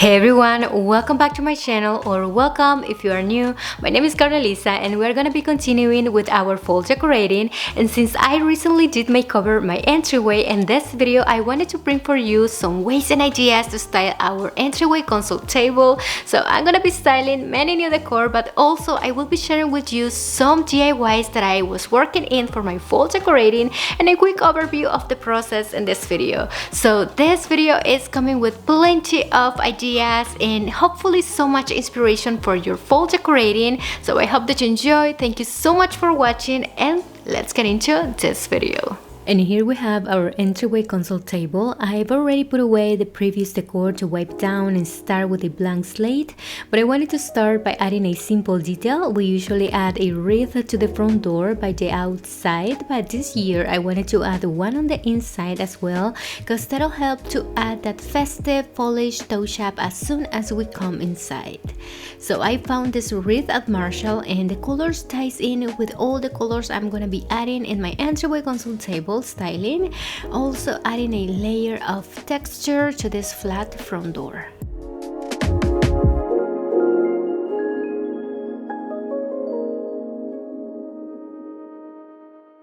Hey everyone, welcome back to my channel, or welcome if you are new. My name is Carmelisa and we're gonna be continuing with our fall decorating. And since I recently did makeover my entryway, in this video I wanted to bring for you some ways and ideas to style our entryway console table. So I'm gonna be styling many new decor, but also I will be sharing with you some DIYs that I was working in for my fall decorating and a quick overview of the process in this video. So this video is coming with plenty of ideas and hopefully so much inspiration for your fall decorating. So I hope that you enjoy. Thank you so much for watching and let's get into this video. And here we have our entryway console table. I've already put away the previous decor to wipe down and start with a blank slate, but I wanted to start by adding a simple detail. We usually add a wreath to the front door by the outside, but this year I wanted to add one on the inside as well, because that'll help to add that festive polish touch up as soon as we come inside. So I found this wreath at Marshall and the colors ties in with all the colors I'm gonna be adding in my entryway console table styling, also adding a layer of texture to this flat front door.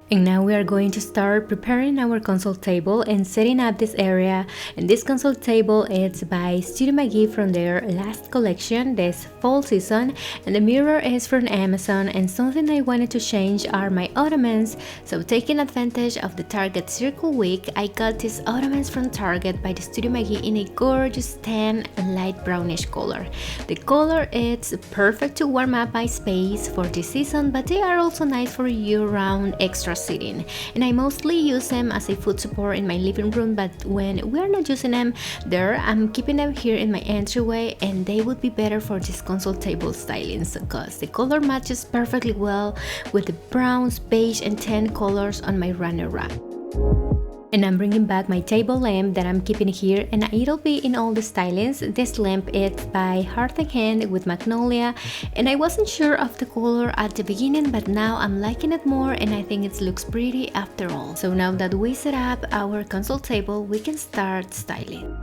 And now we are going to start preparing our console table and setting up this area. And this console table is by Studio McGee from their last collection, this fall season. And the mirror is from Amazon, and something I wanted to change are my ottomans. So taking advantage of the Target Circle Week, I got these ottomans from Target by the Studio McGee in a gorgeous tan light brownish color. The color is perfect to warm up my space for this season, but they are also nice for year-round extra sitting, and I mostly use them as a food support in my living room, but when we are not using them there, I'm keeping them here in my entryway, and they would be better for this console table styling because the color matches perfectly well with the browns, beige and tan colors on my runner rack. And I'm bringing back my table lamp that I'm keeping here, and it'll be in all the stylings. This lamp is by Heart and Hand with Magnolia, and I wasn't sure of the color at the beginning, but now I'm liking it more and I think it looks pretty after all. So now that we set up our console table, we can start styling.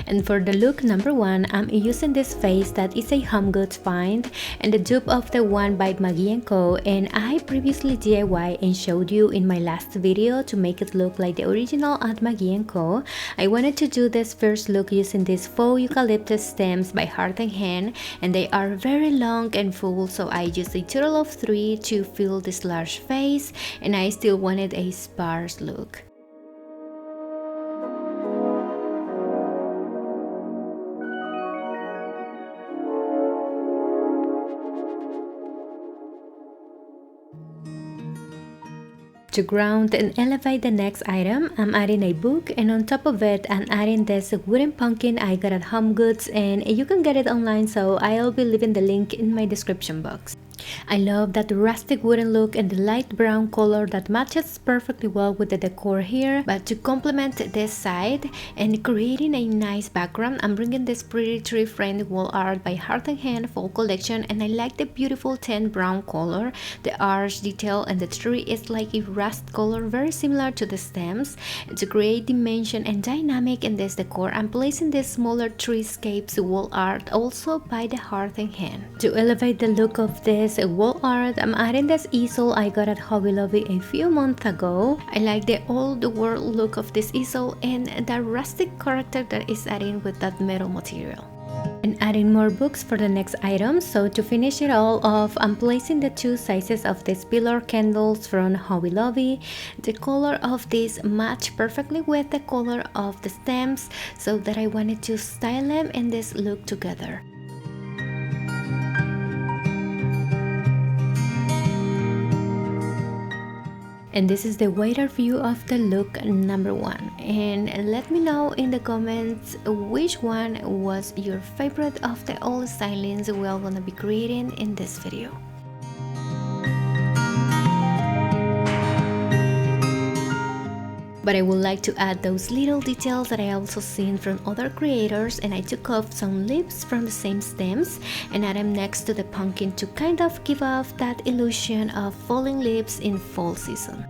And for the look number one, I'm using this vase that is a Homegoods find and the dupe of the one by Mijiu Jar, and I previously DIY and showed you in my last video to make it look like the original at Mijiu Jar. I wanted to do this first look using these faux eucalyptus stems by Heart and Hand, and they are very long and full, so I used a total of 3 to fill this large vase, and I still wanted a sparse look. To ground and elevate the next item, I'm adding a book, and on top of it I'm adding this wooden pumpkin I got at Homegoods, and you can get it online, so I'll be leaving the link in my description box. I love that rustic wooden look and the light brown color that matches perfectly well with the decor here, but to complement this side and creating a nice background, I'm bringing this pretty tree framed wall art by Heart and Hand fall collection, and I like the beautiful tan brown color. The arch detail and the tree is like a rust color, very similar to the stems. And to create dimension and dynamic in this decor, I'm placing this smaller treescapes wall art also by the Heart and Hand. To elevate the look of this wall art, I'm adding this easel I got at Hobby Lobby a few months ago. I like the old world look of this easel and the rustic character that is adding with that metal material. And adding more books for the next item. So to finish it all off, I'm placing the 2 sizes of these pillar candles from Hobby Lobby. The color of these match perfectly with the color of the stems, so that I wanted to style them in this look together. And this is the wider view of the look number one. And let me know in the comments which one was your favorite of the all stylings we're gonna be creating in this video. But I would like to add those little details that I also seen from other creators, and I took off some leaves from the same stems and add them next to the pumpkin to kind of give off that illusion of falling leaves in fall season.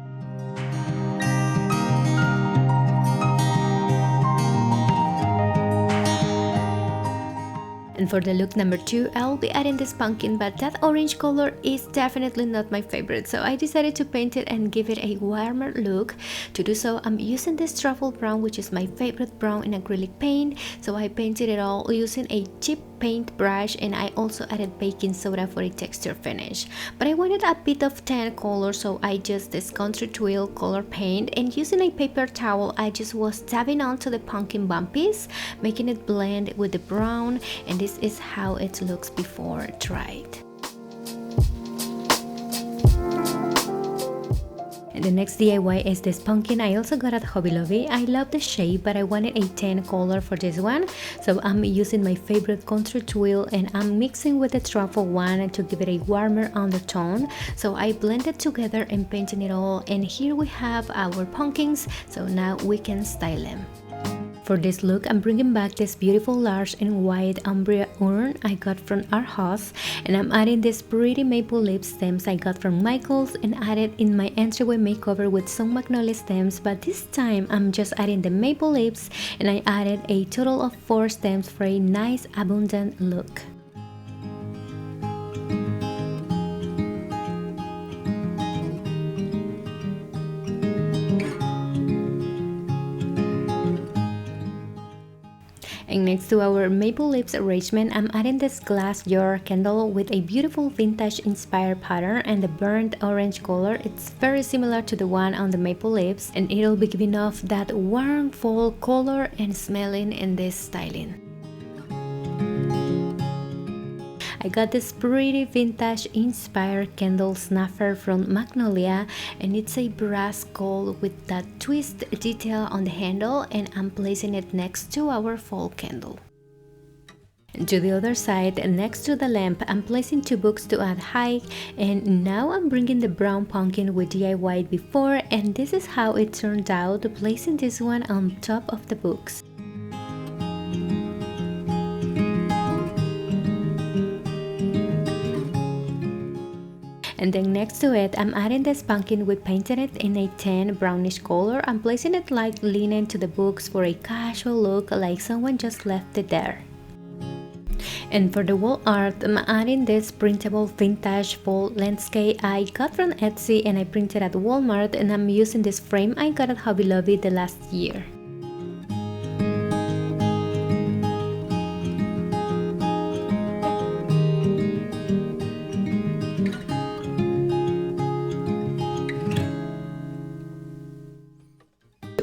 And for the look number 2, I'll be adding this pumpkin, but that orange color is definitely not my favorite, so I decided to paint it and give it a warmer look. To do so, I'm using this truffle brown, which is my favorite brown in acrylic paint. So I painted it all using a cheap paint brush, and I also added baking soda for a texture finish. But I wanted a bit of tan color, so I used this country twill color paint, and using a paper towel I just was dabbing onto the pumpkin bumpies, making it blend with the brown, and this is how it looks before dried. And the next DIY is this pumpkin I also got at Hobby Lobby. I love the shape, but I wanted a tan color for this one, so I'm using my favorite country twill and I'm mixing with the truffle one to give it a warmer undertone. So I blended together and painting it all, and here we have our pumpkins, so now we can style them. For this look, I'm bringing back this beautiful large and wide umbria urn I got from our house, and I'm adding these pretty maple leaf stems I got from Michael's and added in my entryway makeover with some magnolia stems, but this time I'm just adding the maple leaves, and I added a total of 4 stems for a nice abundant look. And next to our maple leaves arrangement, I'm adding this glass jar candle with a beautiful vintage inspired pattern and the burnt orange color. It's very similar to the one on the maple leaves, and it'll be giving off that warm fall color and smelling in this styling. I got this pretty vintage inspired candle snuffer from Magnolia, and it's a brass gold with that twist detail on the handle, and I'm placing it next to our fall candle. And to the other side, next to the lamp, I'm placing 2 books to add height, and now I'm bringing the brown pumpkin we DIY'd before, and this is how it turned out, placing this one on top of the books. And then next to it, I'm adding this pumpkin. We painted it in a tan brownish color. I'm placing it like leaning to the books for a casual look, like someone just left it there. And for the wall art, I'm adding this printable vintage fall landscape I got from Etsy and I printed at Walmart, and I'm using this frame I got at Hobby Lobby the last year.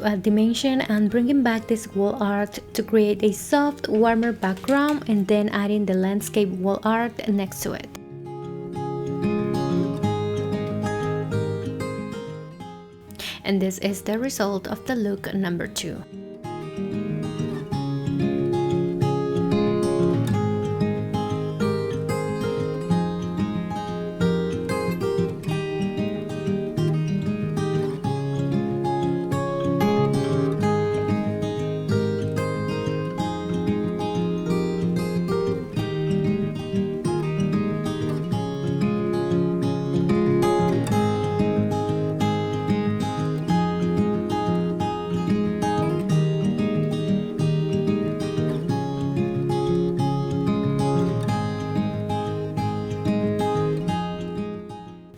To add dimension, and bringing back this wall art to create a soft, warmer background, and then adding the landscape wall art next to it. And this is the result of the look number 2.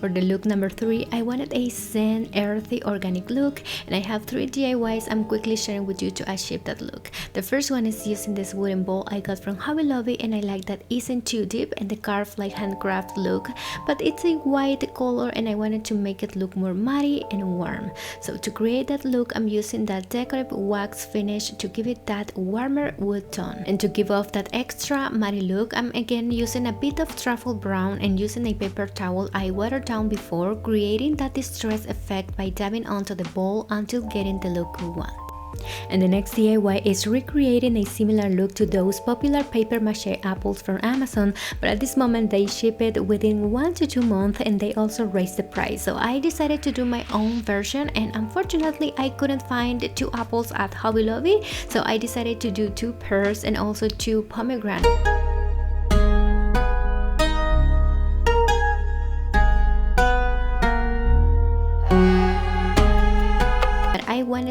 For the look number 3, I wanted a zen, earthy, organic look, and I have 3 DIYs I'm quickly sharing with you to achieve that look. The first one is using this wooden bowl I got from Hobby Lobby, and I like that isn't too deep and the carved like handcraft look, but it's a white color and I wanted to make it look more muddy and warm. So to create that look, I'm using that decorative wax finish to give it that warmer wood tone. And to give off that extra muddy look, I'm again using a bit of truffle brown and using a paper towel I watered down before, creating that distress effect by dabbing onto the bowl until getting the look we want. And the next DIY is recreating a similar look to those popular paper mache apples from Amazon, but at this moment they ship it within 1 to 2 months and they also raised the price. So I decided to do my own version, and unfortunately I couldn't find 2 apples at Hobby Lobby, so I decided to do 2 pears and also 2 pomegranates.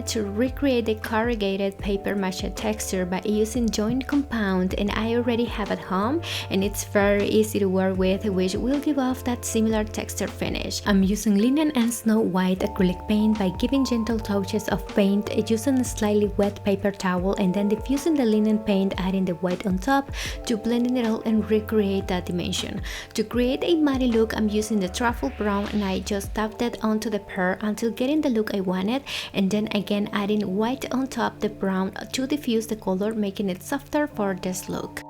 wanted to recreate the corrugated paper mache texture by using joint compound, and I already have at home, and it's very easy to work with, which will give off that similar texture finish. I'm using linen and snow white acrylic paint by giving gentle touches of paint using a slightly wet paper towel, and then diffusing the linen paint, adding the white on top to blending it all and recreate that dimension. To create a muddy look, I'm using the truffle brown, and I just tapped it onto the pear until getting the look I wanted, and then again adding white on top the brown to diffuse the color, making it softer for this look.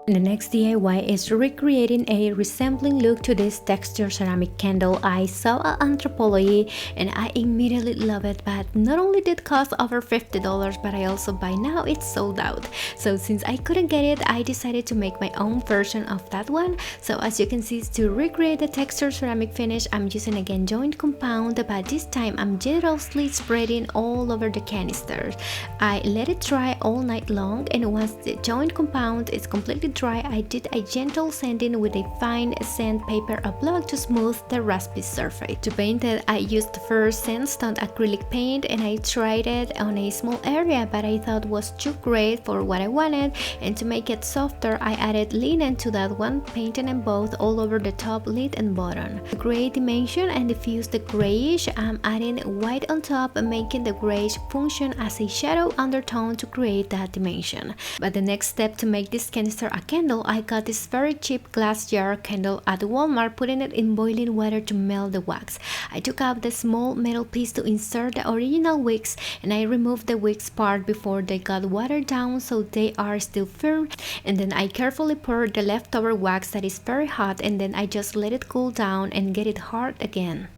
The next DIY is recreating a resembling look to this texture ceramic candle. I saw on Anthropologie and I immediately love it, but not only did it cost over $50, but I also by now it's sold out. So since I couldn't get it, I decided to make my own version of that one. So as you can see, to recreate the texture ceramic finish, I'm using again joint compound, but this time I'm generously spreading all over the canisters. I let it dry all night long, and once the joint compound is completely dry, I did a gentle sanding with a fine sandpaper block to smooth the raspy surface. To paint it, I used first sandstone acrylic paint, and I tried it on a small area, but I thought was too gray for what I wanted, and to make it softer, I added linen to that one, painting them both all over the top, lid and bottom. To create dimension and diffuse the grayish, I'm adding white on top, making the grayish function as a shadow undertone to create that dimension. But the next step to make this canister a candle, I got this very cheap glass jar candle at Walmart, putting it in boiling water to melt the wax. I took out the small metal piece to insert the original wicks, and I removed the wicks part before they got watered down so they are still firm, and then I carefully poured the leftover wax that is very hot, and then I just let it cool down and get it hard again.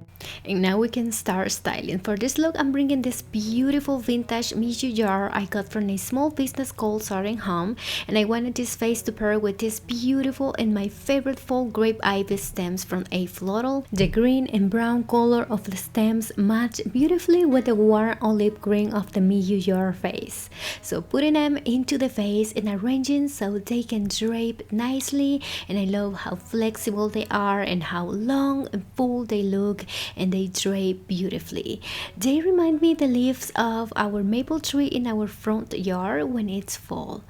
And now we can start styling. For this look, I'm bringing this beautiful vintage Mijiu jar I got from a small business called Soaring Home, and I wanted this vase to pair with this beautiful and my favorite fall grape ivy stems from Afloral. The green and brown color of the stems match beautifully with the warm olive green of the Mijiu jar vase. So putting them into the vase and arranging so they can drape nicely, and I love how flexible they are and how long and full they look, and they drape beautifully. They remind me the leaves of our maple tree in our front yard when it's fall.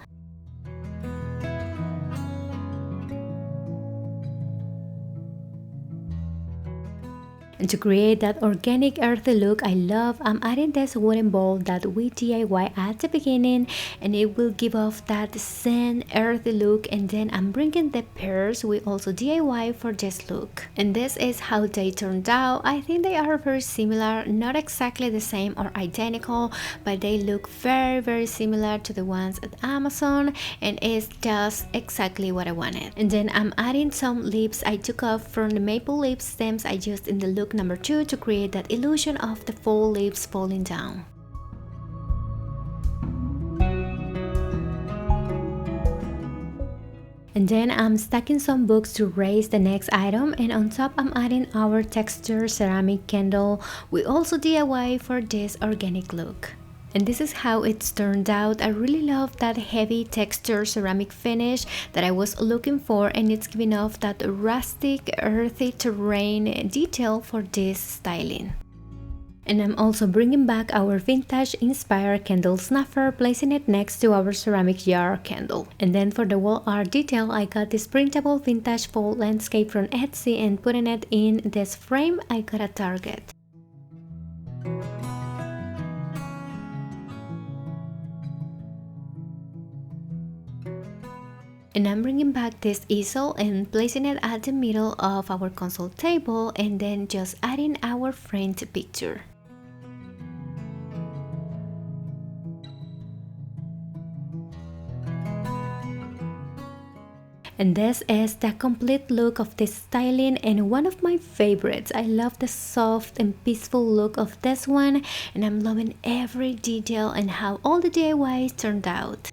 And to create that organic earthy look I love, I'm adding this wooden bowl that we DIY at the beginning, and it will give off that sand earthy look, and then I'm bringing the pears we also DIY for this look. And this is how they turned out. I think they are very similar, not exactly the same or identical, but they look very similar to the ones at Amazon, and it's just exactly what I wanted. And then I'm adding some leaves I took off from the maple leaf stems I used in the look number 2 to create that illusion of the fall leaves falling down. And then I'm stacking some books to raise the next item, and on top I'm adding our texture ceramic candle we also DIY for this organic look. And this is how it's turned out. I really love that heavy texture ceramic finish that I was looking for, and it's giving off that rustic, earthy terrain detail for this styling. And I'm also bringing back our vintage inspired candle snuffer, placing it next to our ceramic jar candle. And then for the wall art detail, I got this printable vintage fall landscape from Etsy and putting it in this frame I got at Target. And I'm bringing back this easel and placing it at the middle of our console table, and then just adding our framed picture. And this is the complete look of this styling, and one of my favorites. I love the soft and peaceful look of this one, and I'm loving every detail and how all the DIYs turned out.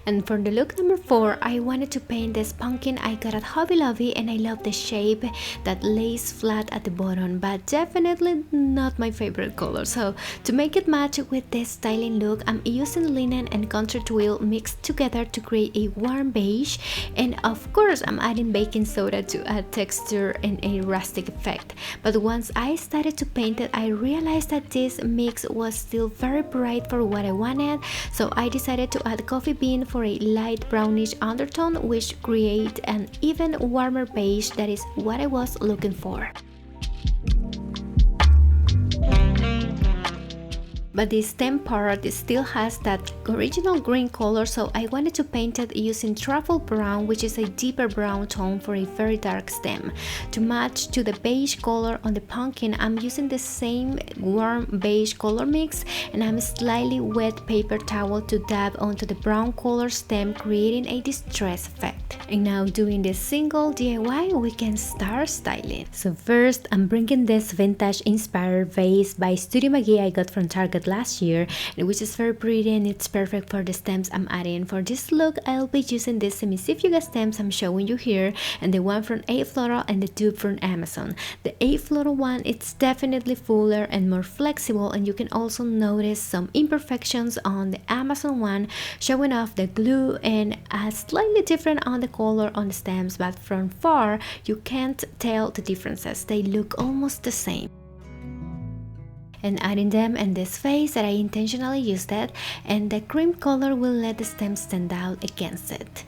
And for the look number 4, I wanted to paint this pumpkin I got at Hobby Lobby, and I love the shape that lays flat at the bottom, but definitely not my favorite color. So to make it match with this styling look, I'm using linen and contour twill mixed together to create a warm beige, and of course I'm adding baking soda to add texture and a rustic effect. But once I started to paint it, I realized that this mix was still very bright for what I wanted, so I decided to add coffee bean for a light brownish undertone, which create an even warmer beige. That is what I was looking for. But the stem part still has that original green color, so I wanted to paint it using truffle brown, which is a deeper brown tone for a very dark stem. To match to the beige color on the pumpkin, I'm using the same warm beige color mix, and I'm slightly wet paper towel to dab onto the brown color stem, creating a distress effect. And now doing this single DIY, we can start styling. So first, I'm bringing this vintage inspired vase by Studio McGee I got from Target last year, which is very pretty and it's perfect for the stems I'm adding. For this look, I'll be using these Cimicifuga stems I'm showing you here, and the one from Afloral and the dupe from Amazon. The Afloral one, it's definitely fuller and more flexible, and you can also notice some imperfections on the Amazon one, showing off the glue and slightly different on the color on the stems, but from far you can't tell the differences. They look almost the same. And adding them in this vase that I intentionally used it, and the cream color will let the stem stand out against it.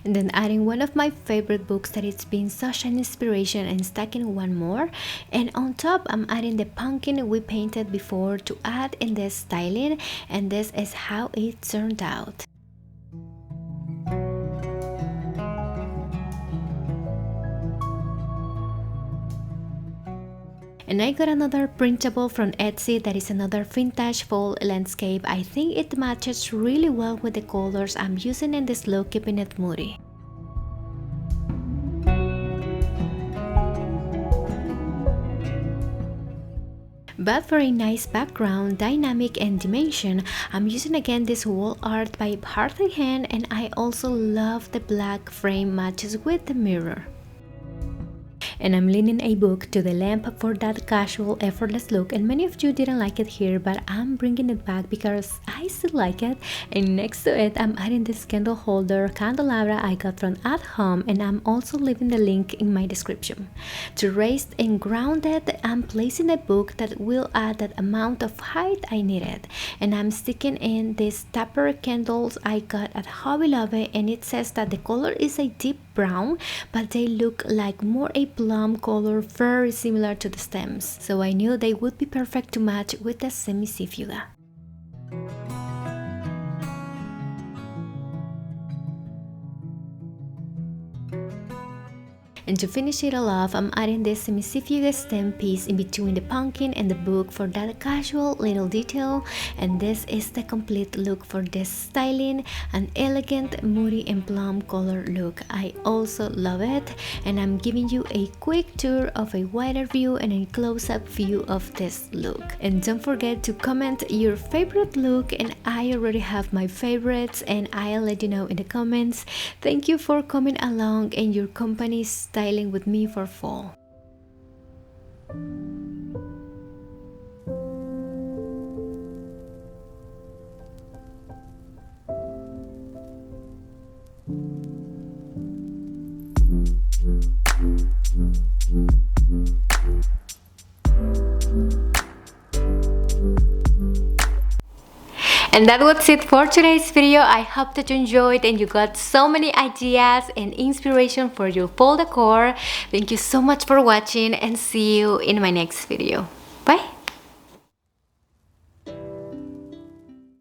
And then adding one of my favorite books that it's been such an inspiration, and stacking one more, and on top I'm adding the pumpkin we painted before to add in this styling, and this is how it turned out. And I got another printable from Etsy that is another vintage fall landscape. I think it matches really well with the colors I'm using in this look, keeping it moody. But for a nice background, dynamic and dimension, I'm using again this wall art by Heart and Hand, and I also love the black frame matches with the mirror. And I'm leaning a book to the lamp for that casual, effortless look, and many of you didn't like it here, but I'm bringing it back because I still like it. And next to it, I'm adding this candle holder candelabra I got from At Home, and I'm also leaving the link in my description. To raise and ground it, I'm placing a book that will add that amount of height I needed, and I'm sticking in these tupper candles I got at Hobby Lobby, and it says that the color is a deep brown, but they look like more a plum color, very similar to the stems, so I knew they would be perfect to match with the Cimicifuga. And to finish it all off, I'm adding this Cimicifuga stem piece in between the pumpkin and the book for that casual little detail. And this is the complete look for this styling, an elegant, moody and plum color look. I also love it, and I'm giving you a quick tour of a wider view and a close-up view of this look. And don't forget to comment your favorite look, and I already have my favorites and I'll let you know in the comments. Thank you for coming along and your company styling with me for fall. And that was it for today's video. I hope that you enjoyed and you got so many ideas and inspiration for your fall decor. Thank you so much for watching, and see you in my next video. Bye!